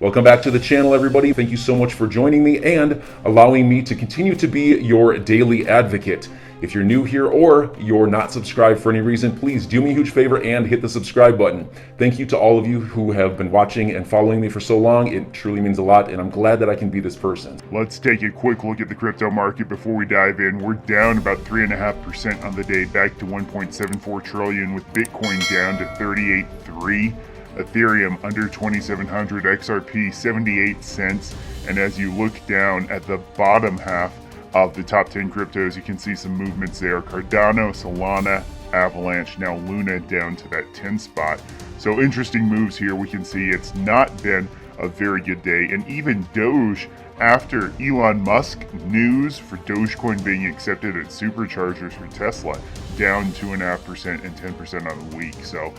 Welcome back to the channel, everybody. Thank you so much for joining me and allowing me to continue to be your daily advocate. If you're new here or you're not subscribed for any reason, please do me a huge favor and hit the subscribe button. Thank you to all of you who have been watching and following me for so long. It truly means a lot, and I'm glad that I can be this person. Let's take a quick look at the crypto market before we dive in. We're down about 3.5% on the day, back to 1.74 trillion, with Bitcoin down to 38.3. Ethereum under 2,700, XRP 78 cents. And as you look down at the bottom half of the top 10 cryptos, you can see some movements there. Cardano, Solana, Avalanche, now Luna down to that 10 spot. So interesting moves here. We can see it's not been a very good day. And even Doge, after Elon Musk news for Dogecoin being accepted at superchargers for Tesla, down 2.5% and 10% on the week. So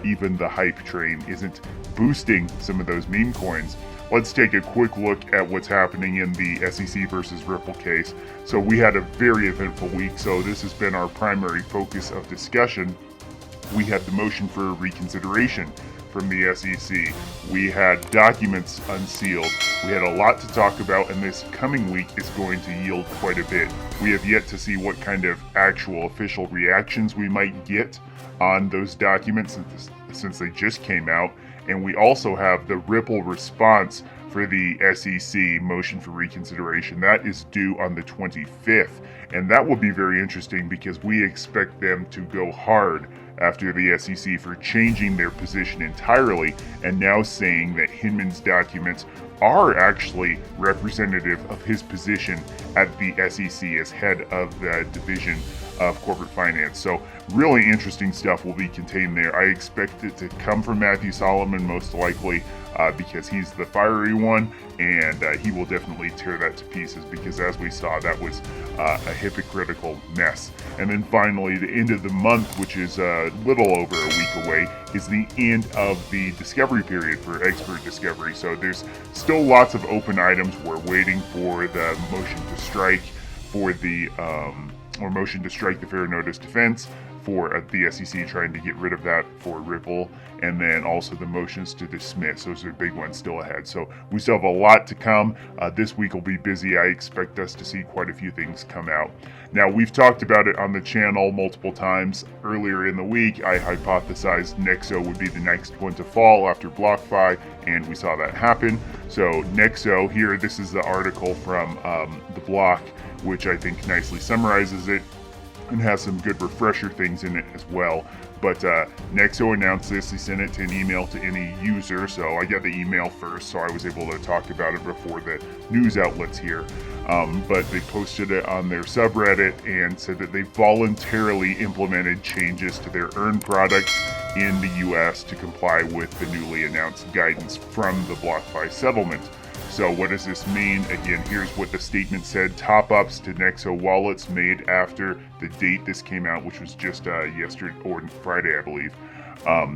even the hype train isn't boosting some of those meme coins. Let's take a quick look at what's happening in the SEC versus Ripple case. So we had a very eventful week. So this has been our primary focus of discussion. We had the motion for reconsideration from the SEC. We had documents unsealed. We had a lot to talk about, and this coming week is going to yield quite a bit. We have yet to see what kind of actual official reactions we might get on those documents since they just came out. And we also have the Ripple response for the SEC motion for reconsideration. That is due on the 25th. And that will be very interesting because we expect them to go hard after the SEC for changing their position entirely and now saying that Hinman's documents are actually representative of his position at the SEC as head of the Division of Corporate Finance. So really interesting stuff will be contained there. I expect it to come from Matthew Solomon most likely because he's the fiery one, and he will definitely tear that to pieces because, as we saw, that was a hypocritical mess. And then finally, the end of the month, which is a little over a week away, is the end of the discovery period for expert discovery. So there's still lots of open items. We're waiting for the motion to strike for the or motion to strike the fair notice defense for the SEC trying to get rid of that for Ripple, and then also the motions to dismiss. Those are big ones still ahead. So we still have a lot to come. This week will be busy. I expect us to see quite a few things come out. Now, we've talked about it on the channel multiple times. Earlier in the week, I hypothesized Nexo would be the next one to fall after BlockFi, and we saw that happen. So Nexo here, this is the article from the Block, which I think nicely summarizes it and has some good refresher things in it as well. But Nexo announced this. They sent it to an email to any user, so I got the email first, so I was able to talk about it before the news outlets here. But they posted it on their subreddit and said that they voluntarily implemented changes to their Earn product in the US to comply with the newly announced guidance from the BlockFi settlement. So what does this mean? Again, here's what the statement said. Top-ups to Nexo wallets made after the date this came out, which was just yesterday or Friday, I believe.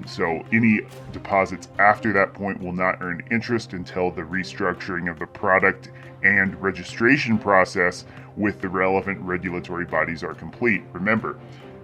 So any deposits after that point will not earn interest until the restructuring of the product and registration process with the relevant regulatory bodies are complete. Remember,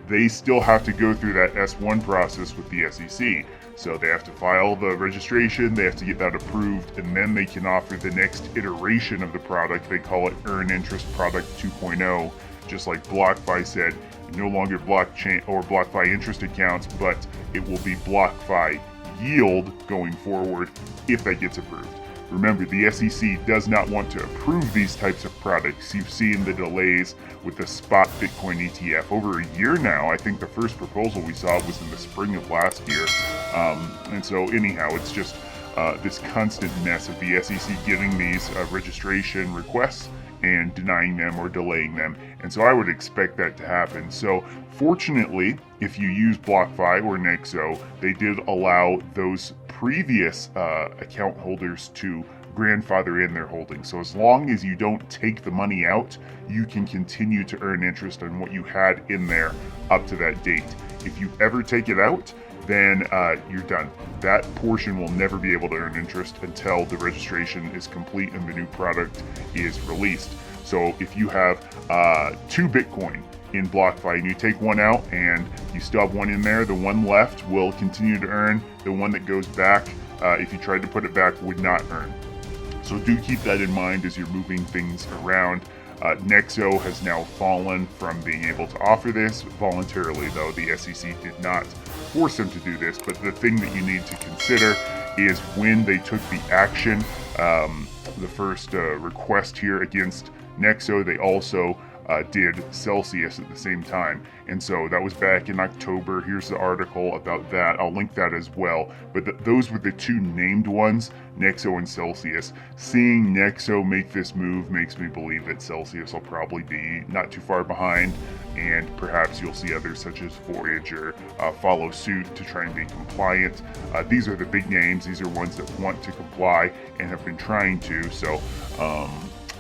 they still have to go through that S1 process with the SEC. So they have to file the registration, they have to get that approved, and then they can offer the next iteration of the product. They call it Earn Interest Product 2.0, just like BlockFi said, no longer blockchain or BlockFi interest accounts, but it will be BlockFi yield going forward if that gets approved. Remember, the SEC does not want to approve these types of products. You've seen the delays with the spot Bitcoin ETF over a year now. I think the first proposal we saw was in the spring of last year. And so anyhow, it's just this constant mess of the SEC getting these registration requests and denying them or delaying them. And so I would expect that to happen. So fortunately, if you use BlockFi or Nexo, they did allow those previous account holders to grandfather in their holdings. So as long as you don't take the money out, you can continue to earn interest on what you had in there up to that date. If you ever take it out, then you're done. That portion will never be able to earn interest until the registration is complete and the new product is released. So if you have 2 Bitcoin in BlockFi and you take one out and you still have one in there, the one left will continue to earn. The one that goes back if you tried to put it back, would not earn. So do keep that in mind as you're moving things around. Nexo has now fallen from being able to offer this voluntarily, though. The SEC did not force them to do this, but the thing that you need to consider is when they took the action, the first request here against Nexo, they also did Celsius at the same time. And so that was back in October. Here's the article about that. I'll link that as well. But those were the two named ones, Nexo and Celsius. Seeing Nexo make this move makes me believe that Celsius will probably be not too far behind, and perhaps you'll see others such as Voyager follow suit to try and be compliant. These are the big names. These are ones that want to comply and have been trying to. So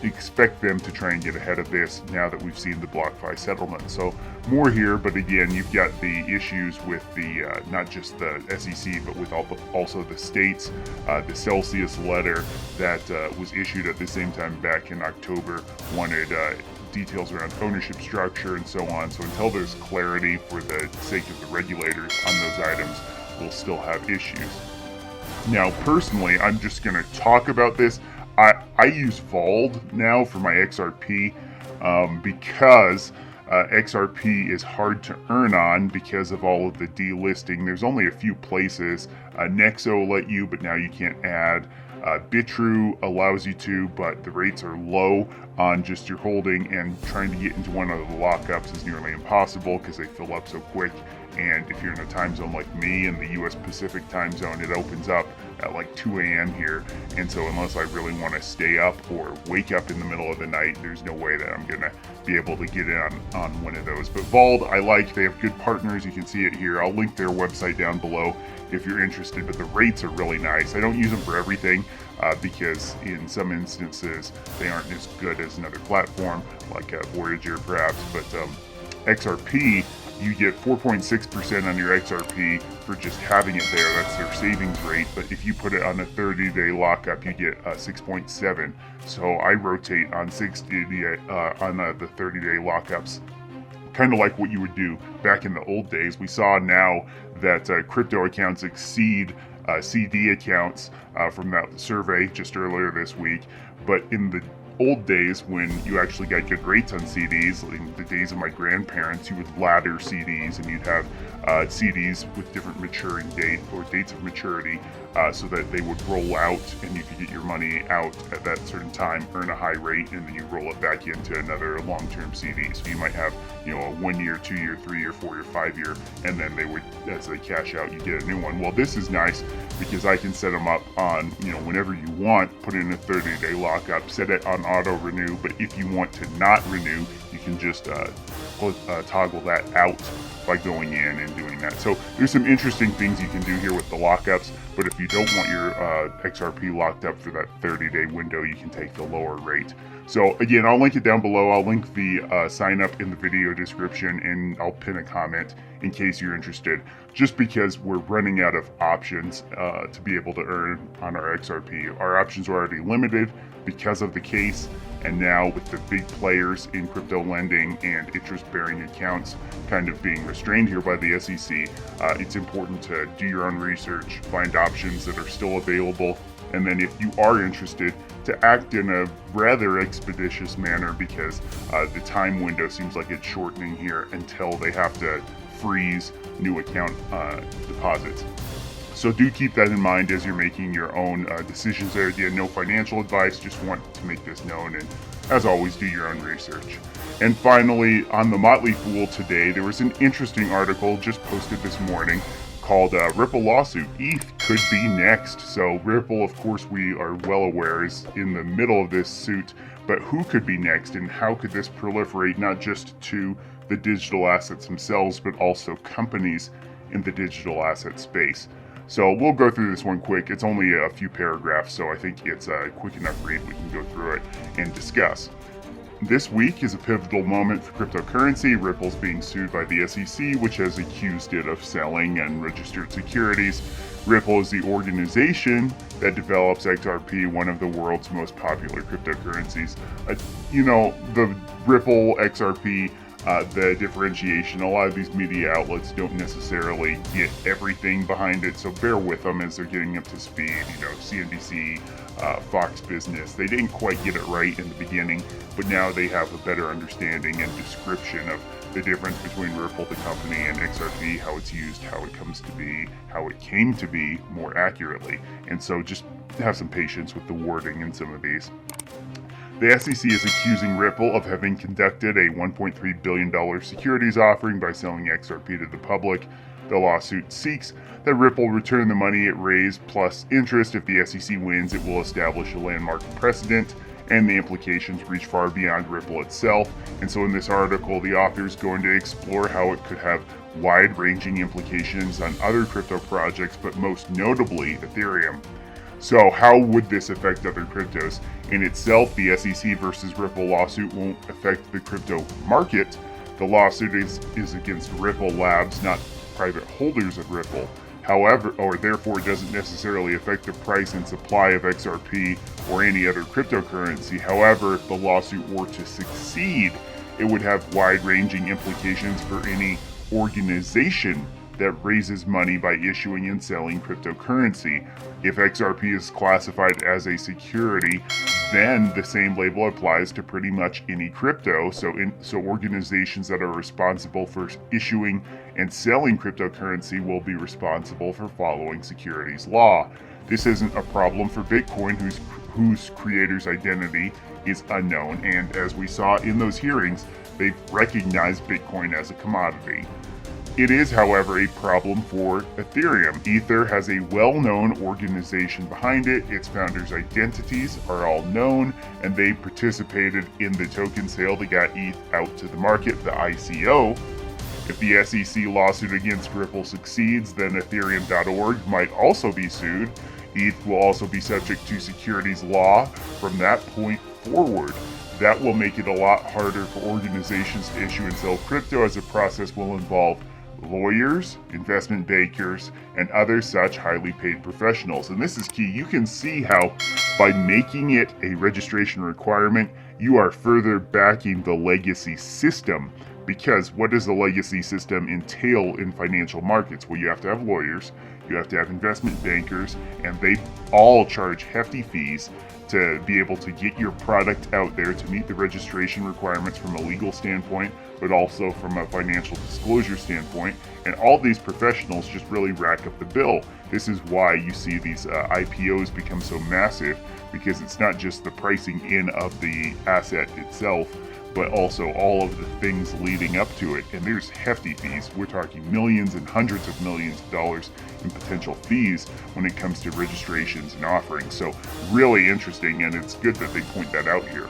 expect them to try and get ahead of this now that we've seen the BlockFi settlement. So more here, but again, you've got the issues with the not just the SEC, but with also the states. The Celsius letter that was issued at the same time back in October wanted details around ownership structure and so on. So until there's clarity for the sake of the regulators on those items, we'll still have issues. Now, personally, I'm just going to talk about this. I use Vald now for my XRP because XRP is hard to earn on because of all of the delisting. There's only a few places. Nexo let you, but now you can't add. Bitrue allows you to, but the rates are low on just your holding, and trying to get into one of the lockups is nearly impossible because they fill up so quick. And if you're in a time zone like me, in the US Pacific time zone, it opens up at like 2 a.m. here. And so unless I really want to stay up or wake up in the middle of the night, there's no way that I'm going to be able to get in on one of those. But Vald, I like. They have good partners. You can see it here. I'll link their website down below if you're interested. But the rates are really nice. I don't use them for everything because in some instances, they aren't as good as another platform like Voyager perhaps. But XRP, you get 4.6% on your XRP for just having it there. That's their savings rate. But if you put it on a 30-day lockup, you get 6.7. So I rotate on 60 on the 30-day lockups, kind of like what you would do back in the old days. We saw now that crypto accounts exceed CD accounts from that survey just earlier this week. But in the old days, when you actually got good rates on CDs, in the days of my grandparents, you would ladder CDs, and you'd have CDs with different maturing date or dates of maturity, so that they would roll out, and you could get your money out at that certain time, earn a high rate, and then you roll it back into another long-term CD. So you might have, a 1 year, 2 year, 3 year, 4 year, 5 year, and then they would, as they cash out, you get a new one. Well, this is nice because I can set them up on, whenever you want, put in a 30-day lockup, set it on auto renew. But if you want to not renew, you can just toggle that out by going in and doing that. So there's some interesting things you can do here with the lockups, but if you don't want your XRP locked up for that 30-day window, you can take the lower rate. So again, I'll link it down below. I'll link the sign up in the video description, and I'll pin a comment in case you're interested, just because we're running out of options to be able to earn on our XRP. Our options are already limited because of the case, and now with the big players in crypto lending and interest-bearing accounts kind of being restrained here by the SEC, it's important to do your own research, find options that are still available, and then if you are interested, to act in a rather expeditious manner, because the time window seems like it's shortening here until they have to freeze new account deposits. So do keep that in mind as you're making your own decisions there. Again, no financial advice, just want to make this known, and as always, do your own research. And finally, on the Motley Fool today, there was an interesting article just posted this morning called Ripple Lawsuit. ETH could be next. So Ripple, of course, we are well aware, is in the middle of this suit, but who could be next, and how could this proliferate not just to the digital assets themselves, but also companies in the digital asset space? So we'll go through this one quick. It's only a few paragraphs, so I think it's a quick enough read. We can go through it and discuss. This week is a pivotal moment for cryptocurrency. Ripple's being sued by the SEC, which has accused it of selling unregistered securities. Ripple is the organization that develops XRP, one of the world's most popular cryptocurrencies. The Ripple XRP the differentiation. A lot of these media outlets don't necessarily get everything behind it, so bear with them as they're getting up to speed. CNBC, Fox Business, they didn't quite get it right in the beginning, but now they have a better understanding and description of the difference between Ripple, the company, and XRP, how it's used, how it comes to be, how it came to be more accurately. And so just have some patience with the wording in some of these. The SEC is accusing Ripple of having conducted a $1.3 billion securities offering by selling XRP to the public. The lawsuit seeks that Ripple return the money it raised plus interest. If the SEC wins, it will establish a landmark precedent, and the implications reach far beyond Ripple itself. And so in this article, the author is going to explore how it could have wide-ranging implications on other crypto projects, but most notably Ethereum. So how would this affect other cryptos? In itself, the SEC versus Ripple lawsuit won't affect the crypto market. The lawsuit is against Ripple Labs, not private holders of Ripple. However, or therefore, it doesn't necessarily affect the price and supply of XRP or any other cryptocurrency. However, if the lawsuit were to succeed, it would have wide-ranging implications for any organization that raises money by issuing and selling cryptocurrency. If XRP is classified as a security, then the same label applies to pretty much any crypto. So organizations that are responsible for issuing and selling cryptocurrency will be responsible for following securities law. This isn't a problem for Bitcoin, whose creator's identity is unknown. And as we saw in those hearings, they've recognized Bitcoin as a commodity. It is, however, a problem for Ethereum. Ether has a well-known organization behind it. Its founders' identities are all known, and they participated in the token sale that got ETH out to the market, the ICO. If the SEC lawsuit against Ripple succeeds, then Ethereum.org might also be sued. ETH will also be subject to securities law from that point forward. That will make it a lot harder for organizations to issue and sell crypto, as the process will involve lawyers, investment bankers, and other such highly paid professionals. And this is key. You can see how by making it a registration requirement, you are further backing the legacy system. Because what does the legacy system entail in financial markets? Well, you have to have lawyers, you have to have investment bankers, and they all charge hefty fees to be able to get your product out there to meet the registration requirements from a legal standpoint, but also from a financial disclosure standpoint. And all these professionals just really rack up the bill. This is why you see these IPOs become so massive, because it's not just the pricing in of the asset itself, but also all of the things leading up to it. And there's hefty fees. We're talking millions and hundreds of millions of dollars in potential fees when it comes to registrations and offerings. So really interesting, and it's good that they point that out here.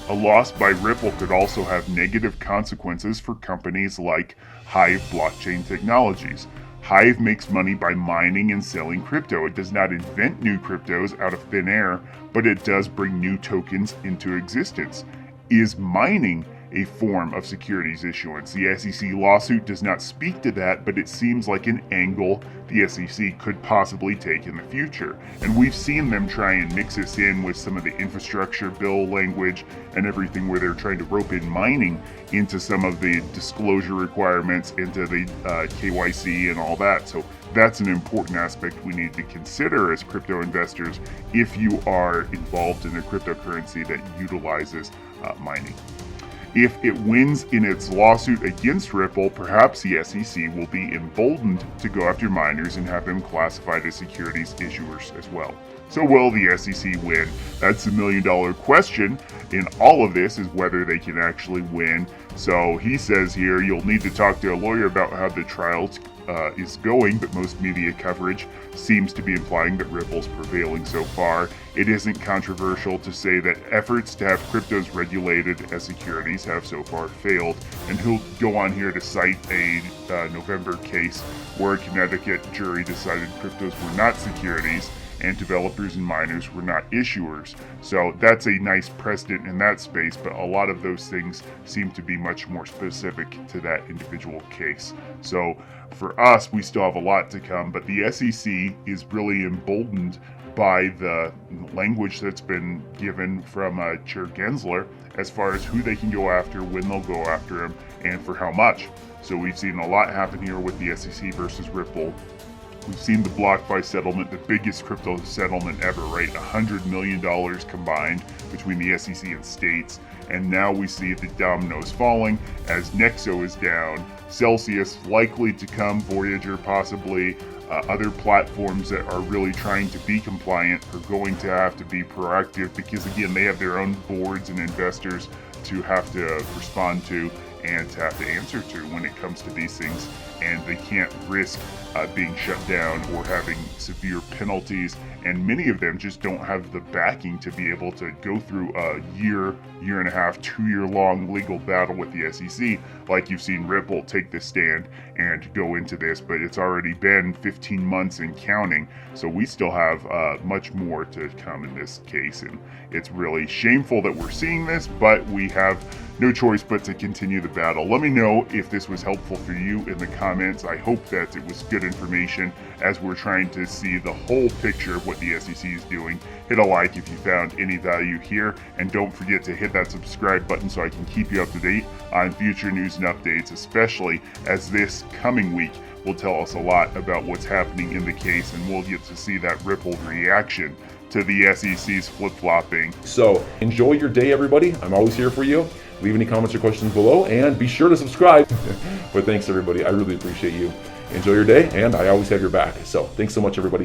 A loss by Ripple could also have negative consequences for companies like Hive Blockchain Technologies. Hive makes money by mining and selling crypto. It does not invent new cryptos out of thin air, but it does bring new tokens into existence. Is mining a form of securities issuance? The SEC lawsuit does not speak to that, but it seems like an angle the SEC could possibly take in the future. And we've seen them try and mix this in with some of the infrastructure bill language and everything, where they're trying to rope in mining into some of the disclosure requirements, into the KYC and all that. So that's an important aspect we need to consider as crypto investors if you are involved in a cryptocurrency that utilizes mining. If it wins in its lawsuit against Ripple, perhaps the SEC will be emboldened to go after miners and have them classified as securities issuers as well. So will the SEC win? That's the million-dollar question in all of this, is whether they can actually win. So he says here, you'll need to talk to a lawyer about how the trial is going, but most media coverage seems to be implying that Ripple's prevailing so far. It isn't controversial to say that efforts to have cryptos regulated as securities have so far failed. And he'll go on here to cite a November case where a Connecticut jury decided cryptos were not securities and developers and miners were not issuers. So that's a nice precedent in that space, but a lot of those things seem to be much more specific to that individual case. So for us, we still have a lot to come, but the SEC is really emboldened by the language that's been given from Chair Gensler as far as who they can go after, when they'll go after him, and for how much. So we've seen a lot happen here with the SEC versus Ripple. We've seen the BlockFi settlement, the biggest crypto settlement ever, right? $100 million combined between the SEC and states. And now we see the dominoes falling as Nexo is down, Celsius likely to come, Voyager possibly. Other platforms that are really trying to be compliant are going to have to be proactive because, again, they have their own boards and investors to have to respond to and to have to answer to when it comes to these things. And they can't risk being shut down or having severe penalties. And many of them just don't have the backing to be able to go through a year and a half, 2-year long legal battle with the SEC, like you've seen Ripple take this stand and go into this. But it's already been 15 months and counting. So we still have much more to come in this case. And it's really shameful that we're seeing this, but we have no choice but to continue the battle. Let me know if this was helpful for you in the comments. I hope that it was good information as we're trying to see the whole picture of what the SEC is doing. Hit a like if you found any value here, and don't forget to hit that subscribe button so I can keep you up to date on future news and updates, especially as this coming week will tell us a lot about what's happening in the case, and we'll get to see that Ripple reaction to the SEC's flip-flopping. So enjoy your day, everybody. I'm always here for you. Leave any comments or questions below, and be sure to subscribe. But thanks, everybody. I really appreciate you. Enjoy your day, and I always have your back. So thanks so much, everybody.